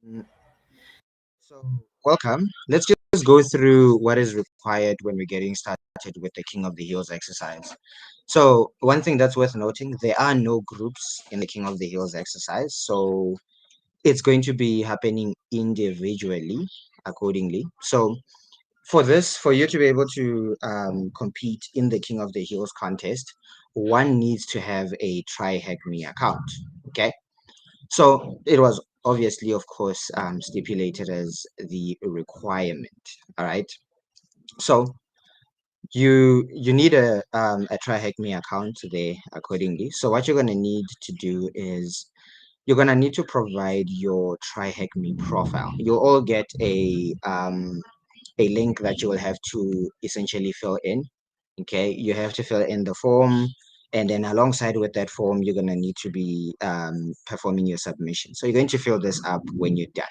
Mm, So, welcome. Let's just go through what is required when we're getting started with the King of the Hills exercise. So, one thing that's worth noting, there are no groups in the King of the Hills exercise. So, it's going to be happening individually accordingly. So, for this, for you to be able to compete in the King of the Hills contest, one needs to have a TryHackMe account. Okay. So it was obviously, of course, stipulated as the requirement. All right. So you need a TryHackMe account there accordingly. So what you're gonna need to do is you're gonna need to provide your TryHackMe profile. You'll all get a link that you will have to essentially fill in. Okay, you have to fill in the form, and then alongside with that form, you're going to need to be performing your submission. So you're going to fill this up when you're done.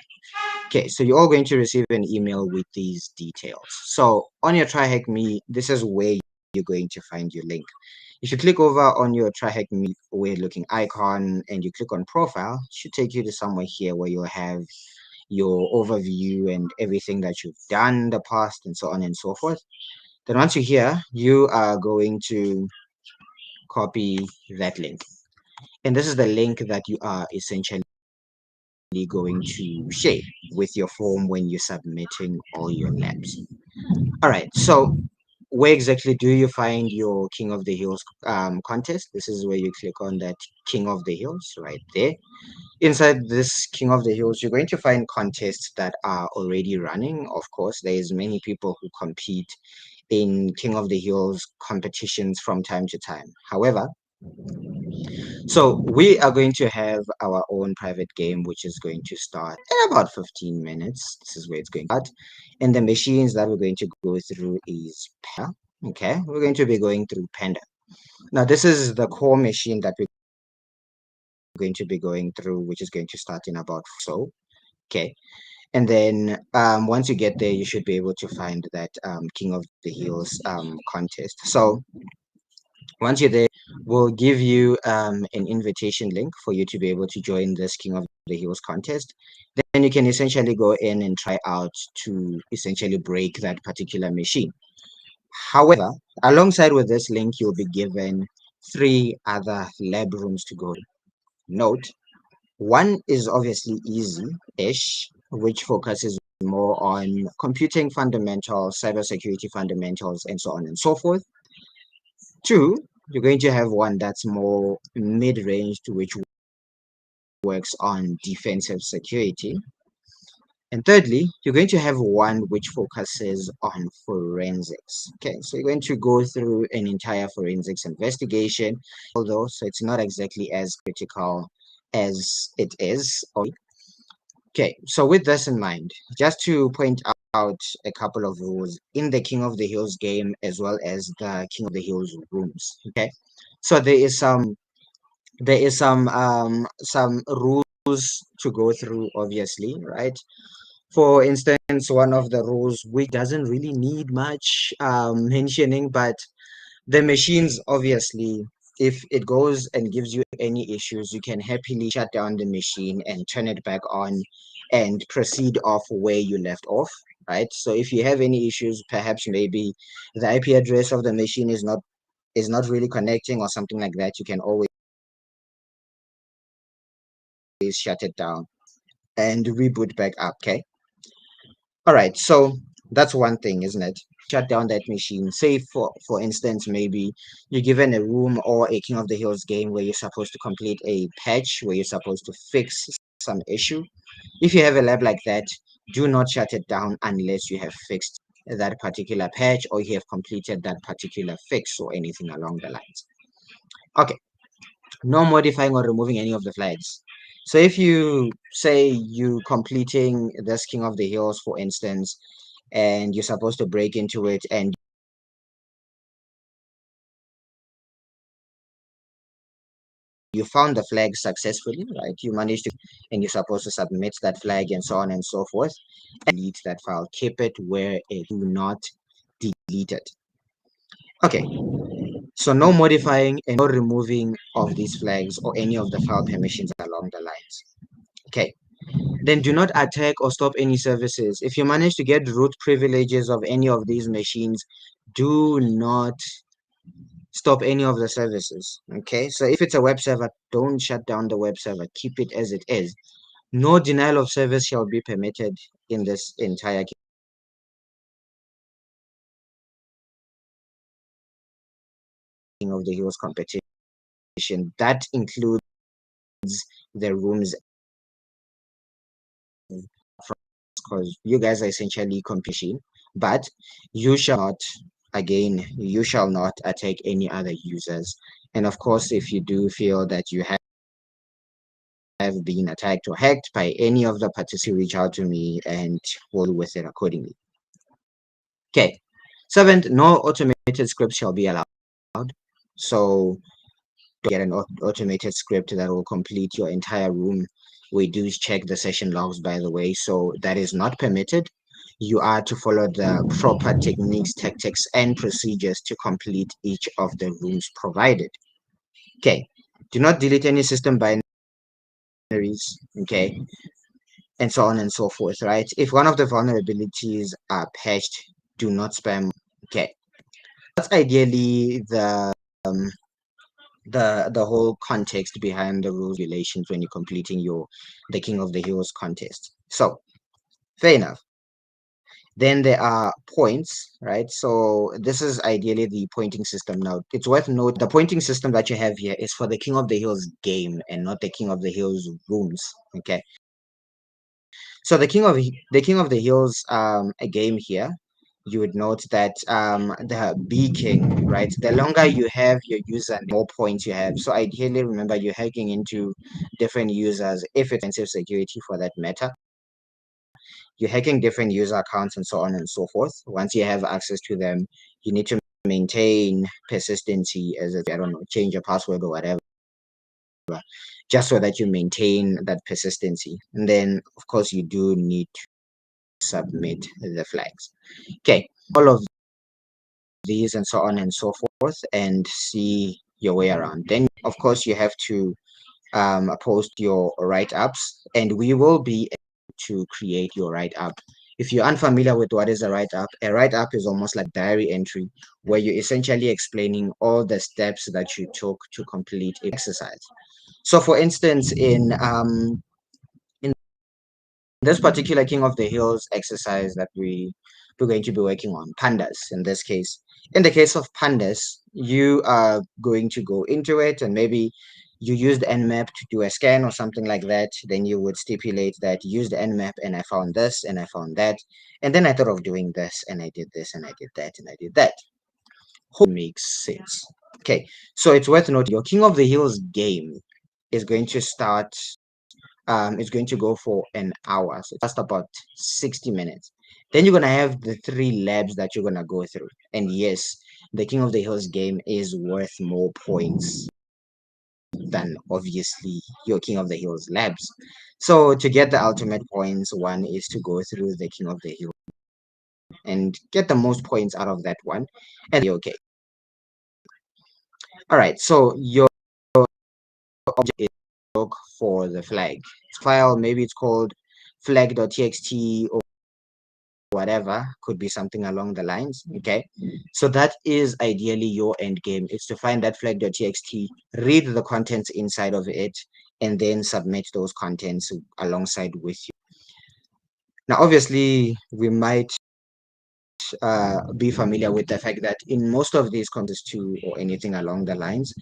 Okay, so you're all going to receive an email with these details. So on your TryHackMe, this is where you're going to find your link. If you click over on your TryHackMe weird looking icon and you click on profile, it should take you to somewhere here where you'll have your overview and everything that you've done in the past and so on and so forth. Then once you're here, you are going to copy that link. And this is the link that you are essentially going to share with your form when you're submitting all your labs. All right, so where exactly do you find your King of the Hills contest? This is where you click on that King of the Hills right there. Inside this King of the Hills, you're going to find contests that are already running. Of course, there's many people who compete in King of the Hills competitions from time to time. However, so we are going to have our own private game, which is going to start in about 15 minutes. This is where it's going to start. And the machines that we're going to go through is Panda. Okay, we're going to be going through Panda. Now, this is the core machine that we're going to be going through, which is going to start in about so. Okay. And then once you get there, you should be able to find that King of the Hills contest. So once you're there, we'll give you an invitation link for you to be able to join this King of the Hills contest. Then you can essentially go in and try out to essentially break that particular machine. However, alongside with this link, you'll be given three other lab rooms to go to. Note, one is obviously easy-ish, which focuses more on computing fundamentals, cybersecurity fundamentals, and so on and so forth. Two, you're going to have one that's more mid-range, to which works on defensive security. And thirdly, you're going to have one which focuses on forensics. Okay, so you're going to go through an entire forensics investigation, although so it's not exactly as critical as it is. Okay, so with this in mind, just to point out a couple of rules in the King of the Hills game as well as the King of the Hills rooms. Okay, so there is some rules to go through, obviously, right? For instance, one of the rules which doesn't really need much mentioning, but the machines, obviously, if it goes and gives you any issues, you can happily shut down the machine and turn it back on and proceed off where you left off, right? So if you have any issues, perhaps maybe the IP address of the machine is not really connecting or something like that, you can always shut it down and reboot back up. Okay. All right. So that's one thing, isn't it? Shut down that machine. Say for instance, maybe you're given a room or a King of the Hills game where you're supposed to complete a patch, where you're supposed to fix some issue. If you have a lab like that, do not shut it down unless you have fixed that particular patch or you have completed that particular fix or anything along the lines. Okay. No modifying or removing any of the flags. So if you say you completing this King of the Hills, for instance, and you're supposed to break into it and you found the flag successfully, right? You managed to, and you're supposed to submit that flag and so on and so forth. And delete that file. Keep it where it do not delete it. Okay. So no modifying and no removing of these flags or any of the file permissions along the lines. Okay. then do not attack or stop any services. If you manage to get root privileges of any of these machines, do not stop any of the services. Okay, so if it's a web server, don't shut down the web server, keep it as it is. No denial of service shall be permitted in this entire King of the Hills competition. That includes the rooms, because you guys are essentially competing, but you shall not, again, you shall not attack any other users. And of course, if you do feel that you have been attacked or hacked by any of the participants, reach out to me and we'll deal with it accordingly. Okay. Seventh, no automated scripts shall be allowed. So get an automated script that will complete your entire room. We do check the session logs, by the way, so that is not permitted. You are to follow the proper techniques, tactics, and procedures to complete each of the rooms provided. Okay. Do not delete any system binaries. Okay. And so on and so forth, right? If one of the vulnerabilities are patched, do not spam. Okay. That's ideally the whole context behind the rules regulations when you're completing your the King of the Hills contest. So fair enough. Then there are points, right? So this is ideally the pointing system. Now it's worth noting the pointing system that you have here is for the King of the Hills game and not the King of the Hills rooms. Okay. So the King of the Hills a game here, you would note that the B King, right? The longer you have your user, the more points you have. So ideally, remember you're hacking into different users if it's offensive security for that matter. You're hacking different user accounts and so on and so forth. Once you have access to them, you need to maintain persistency as if, I don't know, change your password or whatever, just so that you maintain that persistency. And then, of course, you do need to submit the flags. Okay, all of these and so on and so forth, and see your way around. Then, of course, you have to post your write-ups, and we will be able to create your write-up. If you're unfamiliar with what is a write-up is almost like diary entry, where you're essentially explaining all the steps that you took to complete an exercise. So, for instance, in this particular King of the Hills exercise that we're going to be working on, pandas in this case. In the case of pandas, you are going to go into it and maybe you use the nmap to do a scan or something like that. Then you would stipulate that use the nmap and I found this and I found that. And then I thought of doing this and I did this and I did that and I did that. Hope makes sense. Okay, so it's worth noting your King of the Hills game is going to start it's going to go for an hour, so just about 60 minutes. Then you're going to have the 3 labs that you're going to go through. And yes, the King of the Hills game is worth more points than obviously your King of the Hills labs. So to get the ultimate points, one is to go through the King of the Hill and get the most points out of that one, and you're okay. All right, so your object is look for the flag file. Maybe it's called flag.txt or whatever, could be something along the lines. Okay, so that is ideally your end game. It's to find that flag.txt, read the contents inside of it, and then submit those contents alongside with you. Now obviously we might be familiar with the fact that in most of these contests too, or anything along the lines,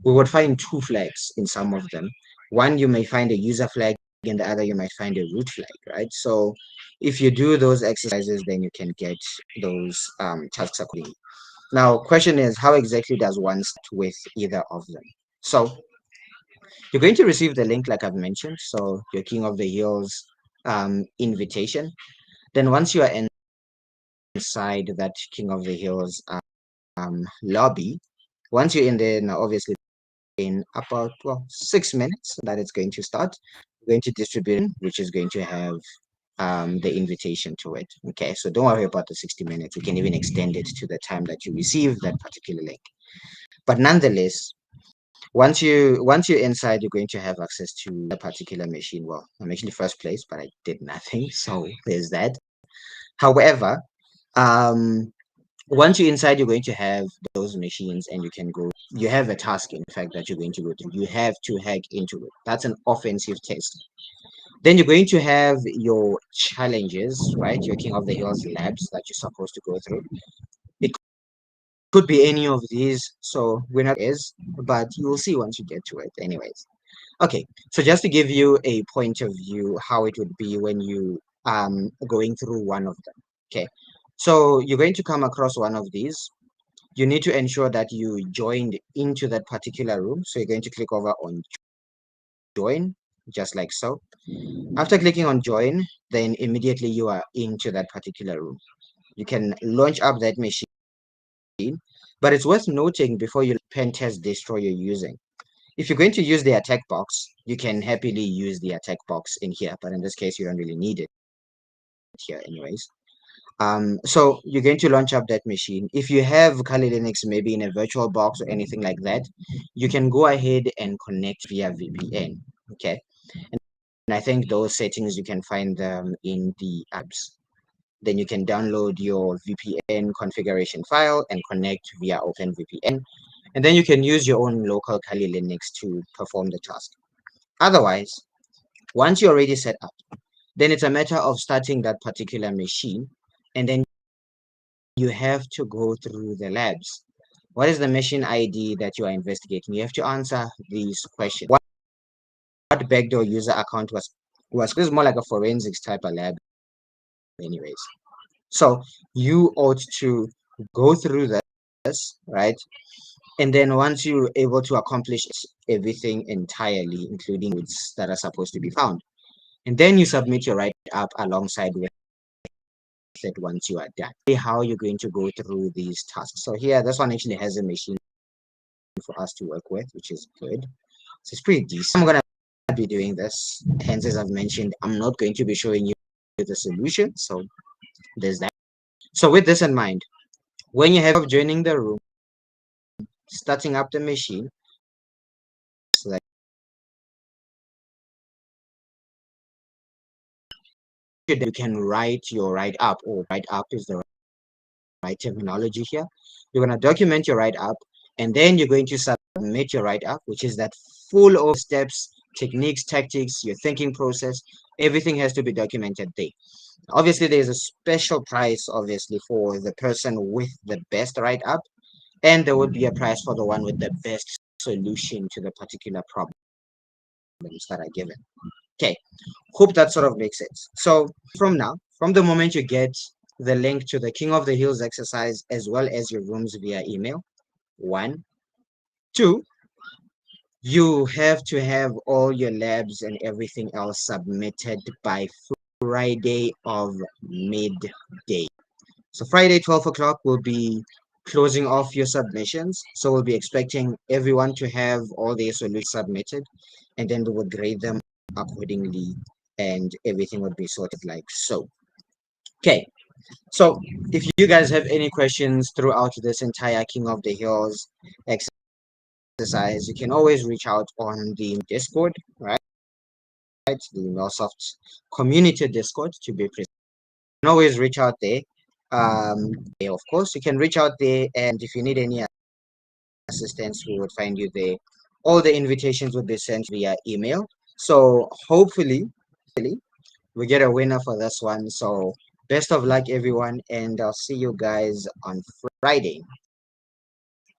we would find 2 flags in some of them. One, you may find a user flag, and the other you might find a root flag, right? So if you do those exercises, then you can get those tasks accordingly. Now, question is, how exactly does one start with either of them? So you're going to receive the link like I've mentioned, so your King of the Hills invitation. Then once you are inside that King of the Hills lobby, once you're in there, now obviously in about 6 minutes that it's going to start, we're going to distribute, which is going to have the invitation to it. Okay, so don't worry about the 60 minutes. We can even extend it to the time that you receive that particular link. But nonetheless, Once you're inside, you're going to have access to a particular machine. Well, I'm actually first place, but I did nothing, so there's that. However, um, once you're inside, you're going to have those machines, and you can go. You have a task, in fact, that you're going to go through. You have to hack into it. That's an offensive test. Then you're going to have your challenges, right? Your King of the Hills labs that you're supposed to go through. It could be any of these, so we're not is, but you will see once you get to it, anyways. Okay, so just to give you a point of view how it would be when you going through one of them. Okay, so you're going to come across one of these. You need to ensure that you joined into that particular room. So you're going to click over on join, just like so. After clicking on join, then immediately you are into that particular room. You can launch up that machine, but it's worth noting before you pen test destroy you're using. If you're going to use the attack box, you can happily use the attack box in here, but in this case, you don't really need it here anyways. So you're going to launch up that machine. If you have Kali Linux maybe in a virtual box or anything like that, you can go ahead and connect via VPN. Okay. And I think those settings you can find them in the apps. Then you can download your VPN configuration file and connect via OpenVPN. And then you can use your own local Kali Linux to perform the task. Otherwise, once you're already set up, then it's a matter of starting that particular machine, and then you have to go through the labs. What is the machine ID that you are investigating? You have to answer these questions. What backdoor user account was this is more like a forensics type of lab, anyways. So you ought to go through this, right? And then once you're able to accomplish everything entirely, including codes that are supposed to be found, and then you submit your write up alongside with it once you are done. How you're going to go through these tasks. So here, this one actually has a machine for us to work with, which is good. So it's pretty decent. I'm gonna be doing this. Hence, as I've mentioned, I'm not going to be showing you the solution. So there's that. So with this in mind, when you have joining the room, starting up the machine, so that you can write your write up, or write up is the right terminology here. You're going to document your write up, and then you're going to submit your write up, which is that full of steps, techniques, tactics, your thinking process. Everything has to be documented there. Obviously, there's a special price, obviously, for the person with the best write up, and there would be a price for the one with the best solution to the particular problems that are given. Okay, hope that sort of makes sense. So from now, from the moment you get the link to the King of the Hills exercise as well as your rooms via email, one, two, you have to have all your labs and everything else submitted by Friday of midday. So Friday, 12 o'clock, will be closing off your submissions. So we'll be expecting everyone to have all their solutions submitted, and then we will grade them accordingly, and everything would be sorted like so. Okay, so if you guys have any questions throughout this entire King of the Hills exercise, you can always reach out on the Discord, right? The Melsoft community Discord to be precise. You can always reach out there. Of course, you can reach out there, and if you need any assistance, we would find you there. All the invitations would be sent via email. So hopefully, we get a winner for this one. So best of luck, everyone, and I'll see you guys on Friday.